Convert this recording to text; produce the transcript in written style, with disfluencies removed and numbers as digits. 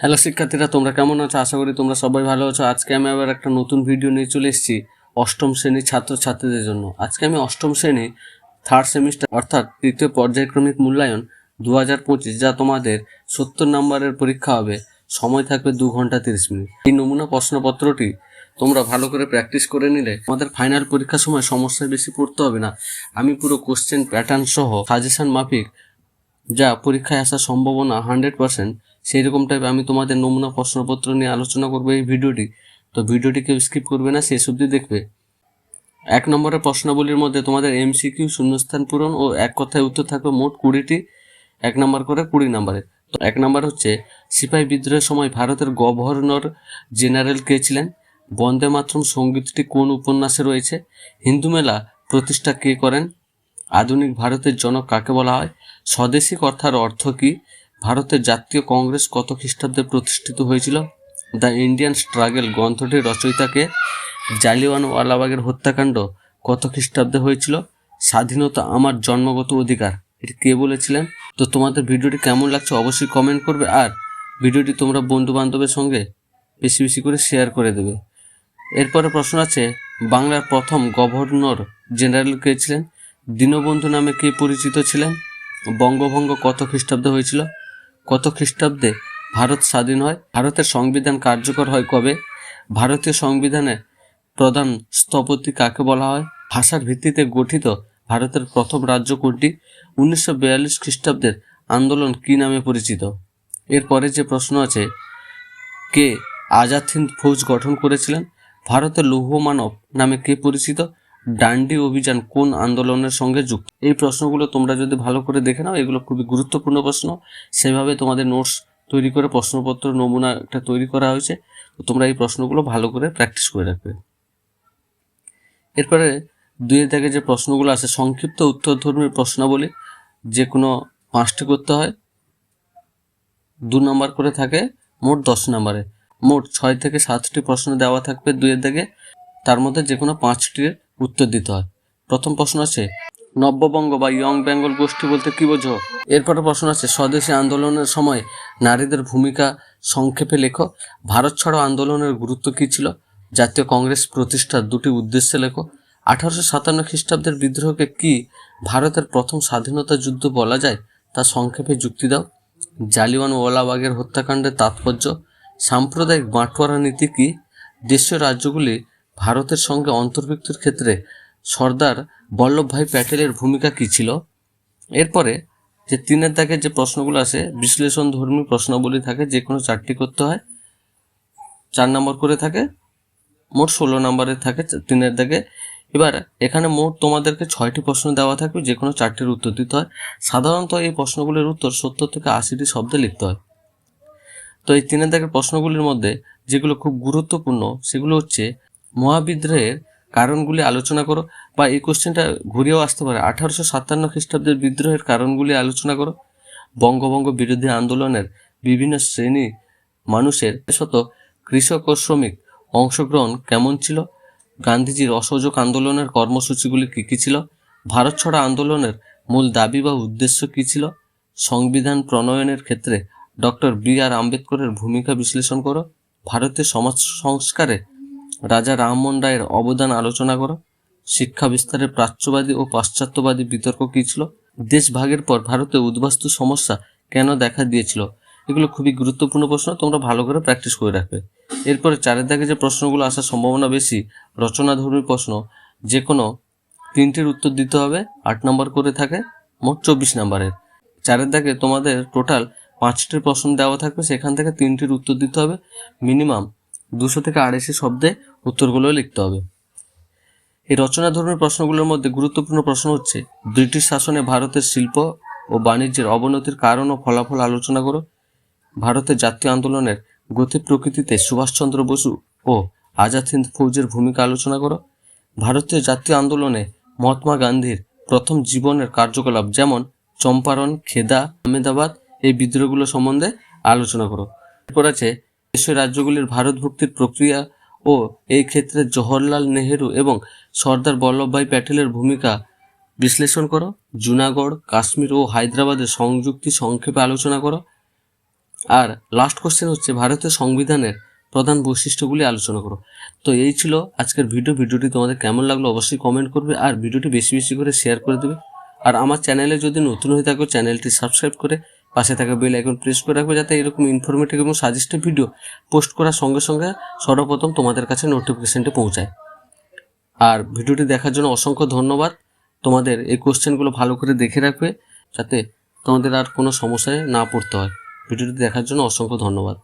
Hello শিক্ষার্থীরা, তোমরা কেমন আছো? আশা করি তোমরা সবাই ভালো আছো। আজকে আমি আবার একটা নতুন ভিডিও নিয়ে চলে এসেছি অষ্টম শ্রেণীর ছাত্রছাত্রীদের জন্য। আজকে আমি অষ্টম শ্রেণী থার্ড সেমিস্টার অর্থাৎ তৃতীয় পর্যায়ক্রমিক মূল্যায়ন 2025, যা তোমাদের 70 নম্বরের পরীক্ষা হবে। সময় থাকবে 2 ঘন্টা 30 মিনিট। এই নমুনা প্রশ্নপত্রটি তোমরা ভালো করে প্র্যাকটিস করে নিলে আমাদের ফাইনাল পরীক্ষার সময় সমস্যায় বেশি পড়তে হবে না। আমি পুরো কোশ্চেন প্যাটার্ন সহ সাজেশন মাফিক, যা পরীক্ষায় আসার সম্ভাবনা 100%, সেই রকম টাইপ আমি তোমাদের নমুনা প্রশ্নপত্র নিয়ে আলোচনা করবো এই ভিডিওটি। তো ভিডিওটি কেউ স্কিপ করবে না, শেষ অবধি দেখবে। 1 নম্বরের প্রশ্নাবলীর মধ্যে তোমাদের MCQ, শূন্যস্থান পূরণ ও এক কথায় উত্তর থাকবে মোট 20টি, 1 নম্বর করে 20 নম্বরে। তো 1 নম্বর হচ্ছে, সিপাহী বিদ্রোহের সময় ভারতের গভর্নর জেনারেল কে ছিলেন? বন্দে মাতরম সঙ্গীতটি কোন উপন্যাসে রয়েছে? হিন্দু মেলা প্রতিষ্ঠা কে করেন? আধুনিক ভারতের জনক কাকে বলা হয়? স্বদেশী কথার অর্থ কী? ভারতের জাতীয় কংগ্রেস কত খ্রিস্টাব্দে প্রতিষ্ঠিত হয়েছিল? দ্য ইন্ডিয়ান স্ট্রাগল গ্রন্থটির রচয়িতাকে? জালিয়ানওয়ালাবাগের হত্যাকাণ্ড কত খ্রিস্টাব্দে হয়েছিল? স্বাধীনতা আমার জন্মগত অধিকার, এটি কে বলেছিলেন? তো তোমাদের ভিডিওটি কেমন লাগছে অবশ্যই কমেন্ট করবে, আর ভিডিওটি তোমরা বন্ধু বান্ধবের সঙ্গে বেশি বেশি করে শেয়ার করে দেবে। এরপরে প্রশ্ন আছে, বাংলার প্রথম গভর্নর জেনারেল কে ছিলেন? দীনবন্ধু নামে কে পরিচিত ছিলেন? বঙ্গভঙ্গ কত খ্রিস্টাব্দে হয়েছিল? কত খ্রিস্টাব্দে ভারত স্বাধীন হয়? ভারতের সংবিধান কার্যকর হয় কবে? ভারতীয় সংবিধানের প্রধান স্থপতি কাকে বলা হয়? ভাষার ভিত্তিতে গঠিত ভারতের প্রথম রাজ্য কোনটি? 1942 খ্রিস্টাব্দের আন্দোলন কি নামে পরিচিত? এরপরে যে প্রশ্ন আছে, কে আজাদ হিন্দ ফৌজ গঠন করেছিলেন? ভারতের লৌহ মানব নামে কে পরিচিত? ডান্ডি অভিযান কোন আন্দোলনের সঙ্গে যুক্ত? এই প্রশ্নগুলো তোমরা যদি ভালো করে দেখে নাও, এগুলো খুবই গুরুত্বপূর্ণ প্রশ্ন। সেভাবে তোমাদের নোটস তৈরি করে প্রশ্নপত্র নমুনা একটা তৈরি করা হয়েছে। তো তোমরা এই প্রশ্নগুলো ভালো করে প্র্যাকটিস করে রাখবে। এরপরে 2 দাগে যে প্রশ্নগুলো আছে, সংক্ষিপ্ত উত্তরধর্মী প্রশ্নাবলী, যে কোনো 5টি করতে হয়, 2 নম্বর করে থাকে, মোট 10 নম্বরে। মোট 6 থেকে 7টি প্রশ্ন দেওয়া থাকবে 2 দাগে, তার মধ্যে যে কোনো 5টির উত্তর দিতে হয়। প্রথম প্রশ্ন আছে, নব্যবঙ্গ বা ইয়ং বেঙ্গল গোষ্ঠী বলতে কি বোঝো? এরপরে প্রশ্ন আছে, স্বদেশী আন্দোলনের সময় নারীদের ভূমিকা সংক্ষেপে লেখো। ভারত ছাড়ো আন্দোলনের গুরুত্ব কী ছিল? জাতীয় কংগ্রেস প্রতিষ্ঠার 2টি উদ্দেশ্যে লেখো। 1857 খ্রিস্টাব্দের বিদ্রোহকে কি ভারতের প্রথম স্বাধীনতা যুদ্ধ বলা যায়? তা সংক্ষেপে যুক্তি দাও। জালিয়ানওয়ালাবাগের হত্যাকাণ্ডের তাৎপর্য। সাম্প্রদায়িক বাঁটোয়ারা নীতি কি? দেশীয় রাজ্যগুলি ভারতের সঙ্গে অন্তর্ভুক্তির ক্ষেত্রে সর্দার বল্লভভাই প্যাটেলের ভূমিকা কী ছিল? এরপরে যে 3 দাগে যে প্রশ্নগুলো আছে, বিশ্লেষণধর্মী প্রশ্নাবলী থাকে, যে কোনো 4টি করতে হয়, 4 নম্বর করে থাকে, মোট 16 নম্বরের থাকে 3 দাগে। এবার এখানে মোট তোমাদেরকে 6টি প্রশ্ন দেওয়া থাকবে, যে কোনো 4টির উত্তর দিতে হয়। সাধারণত এই প্রশ্নগুলির উত্তর 70 থেকে 80টি শব্দে লিখতে হয়। তো এই 3 দাগের প্রশ্নগুলির মধ্যে যেগুলো খুব গুরুত্বপূর্ণ সেগুলো হচ্ছে, মহাবিদ্রোহের কারণগুলি আলোচনা করো, বা এই কোশ্চেনটা ঘুরিয়েও আসতে পারে, 1857 খ্রিস্টাব্দের বিদ্রোহের কারণগুলি আলোচনা করো। বঙ্গভঙ্গ বিরোধী আন্দোলনের বিভিন্ন শ্রেণী মানুষের, বিশেষত কৃষক ও শ্রমিক অংশগ্রহণ কেমন ছিল? গান্ধীজির অসহযোগ আন্দোলনের কর্মসূচিগুলি কী কী ছিল? ভারত ছাড়া আন্দোলনের মূল দাবি বা উদ্দেশ্য কী ছিল? সংবিধান প্রণয়নের ক্ষেত্রে ডক্টর B.R. আম্বেদকরের ভূমিকা বিশ্লেষণ করো। ভারতীয় সমাজ সংস্কারে রাজা রামমোহন রায়ের অবদান আলোচনা করো। শিক্ষা বিস্তারে প্রাচ্যবাদী ও পাশ্চাত্যবাদী বিতর্ক কী ছিল? দেশ ভাগের পর ভারতে উদ্বাস্তু সমস্যা কেন দেখা দিয়েছিল? এগুলো খুবই গুরুত্বপূর্ণ প্রশ্ন, তোমরা ভালো করে প্র্যাকটিস করে রাখবে। এরপরে 4 দাগে যে প্রশ্নগুলো আসার সম্ভাবনা বেশি, রচনাধর্মী প্রশ্ন, যে কোনো 3টির উত্তর দিতে হবে, 8 নম্বর করে থাকে, মোট 24 নম্বরের। 4 দাগে তোমাদের টোটাল 5টি প্রশ্ন দেওয়া থাকবে, সেখান থেকে 3টির উত্তর দিতে হবে। মিনিমাম 200 থেকে 250 শব্দে উত্তরগুলো লিখতে হবে। এই রচনাধর্মী প্রশ্নগুলোর মধ্যে গুরুত্বপূর্ণ প্রশ্ন হচ্ছে, ব্রিটিশ শাসনে ভারতের শিল্প ও বাণিজ্যের অবনতির কারণ ও ফলাফল আলোচনা করো। ভারতের জাতীয় আন্দোলনের গতি প্রকৃতিতে সুভাষচন্দ্র বসু ও আজাদ হিন্দ ফৌজের ভূমিকা আলোচনা করো। ভারতীয় জাতীয় আন্দোলনে মহাত্মা গান্ধীর প্রথম জীবনের কার্যকলাপ, যেমন চম্পারণ, খেদা, আহমেদাবাদ, এই বিদ্রোহগুলো সম্বন্ধে আলোচনা করো। এরপর আছে, দেশীয় রাজ্যগুলির ভারত ভুক্তির প্রক্রিয়া ও এই ক্ষেত্রে জওহরলাল নেহেরু এবং সর্দার বল্লভভাই প্যাটেলের ভূমিকা বিশ্লেষণ করো। জুনাগড়, কাশ্মীর ও হায়দ্রাবাদের সংযুক্তি সংক্ষেপে আলোচনা করো। আর লাস্ট কোশ্চেন হচ্ছে ভারতীয় সংবিধানের প্রধান বৈশিষ্ট্যগুলি আলোচনা করো। তো এই ছিল আজকের ভিডিওটি তোমাদের কেমন লাগলো অবশ্যই কমেন্ট করবে, আর ভিডিওটি বেশি বেশি করে শেয়ার করে দেবে। আর আমার চ্যানেলে যদি নতুন হয়ে থাকো চ্যানেলটি সাবস্ক্রাইব করে পাশে থাকা বেল আইকন প্রেস করে রাখবে, যাতে এরকম ইনফরমেটিভ এবং সাজেস্টিভ ভিডিও পোস্ট করার সঙ্গে সঙ্গে সর্বপ্রথম তোমাদের কাছে নোটিফিকেশনটি পৌঁছায়। আর ভিডিওটি দেখার জন্য অসংখ্য ধন্যবাদ। তোমাদের এই কোশ্চেনগুলো ভালো করে দেখে রাখবে যাতে তোমাদের আর কোনো সমস্যায় না পড়তে হয়। ভিডিওটি দেখার জন্য অসংখ্য ধন্যবাদ।